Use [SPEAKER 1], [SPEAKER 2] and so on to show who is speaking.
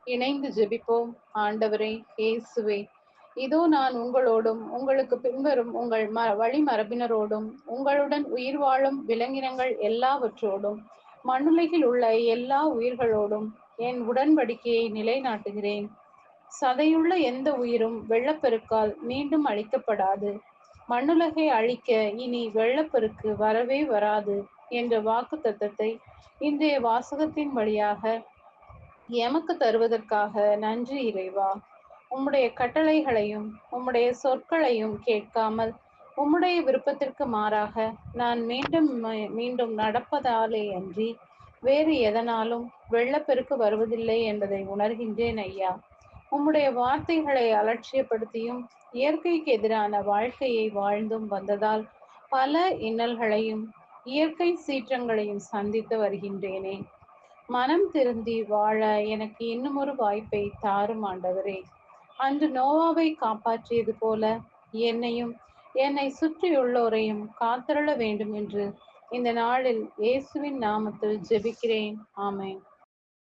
[SPEAKER 1] இணைந்து ஜெபிப்போம். ஆண்டவரே இயேசுவே, இதோ நான் உங்களோடும் உங்களுக்கு பின்வரும் உங்கள் வழிமரபினரோடும் உங்களுடன் உயிர் வாழும் விலங்கினங்கள் எல்லாவற்றோடும் மண்ணுலகில் உள்ள எல்லா உயிர்களோடும் என் உடன்படிக்கையை நிலைநாட்டுகிறேன். சதையுள்ள எந்த உயிரும் வெள்ளப்பெருக்கால் மீண்டும் அழிக்கப்படாது. மண்ணுலகை அழிக்க இனி வெள்ளப்பெருக்கு வரவே வராது என்ற வாக்கு தத்தத்தை இன்றைய வாசகத்தின் வழியாக எமக்கு தருவதற்காக நன்றி இறைவா. உம்முடைய கட்டளைகளையும் உம்முடைய சொற்களையும் கேட்காமல் உம்முடைய விருப்பத்திற்கு மாறாக நான் மீண்டும் மீண்டும் நடப்பதாலே அன்றி வேறு எதனாலும் வெள்ளப்பெருக்கு வருவதில்லை என்பதை உணர்கின்றேன் ஐயா. உம்முடைய வார்த்தைகளை அலட்சியப்படுத்தியும் இயற்கைக்கு எதிரான வாழ்க்கையை வாழ்ந்தும் வந்ததால் பல இன்னல்களையும் இயற்கை சீற்றங்களையும் சந்தித்து வருகின்றேனே. மனம் திருந்தி வாழ எனக்கு இன்னும் ஒரு வாய்ப்பை தாரும் ஆண்டவரே. அன்று நோவாவை காப்பாற்றியது போல என்னையும் என்னை சுற்றியுள்ளோரையும் காத்தருள வேண்டும் என்று இந்த நாளில் இயேசுவின் நாமத்தில் ஜெபிக்கிறேன். ஆமென்.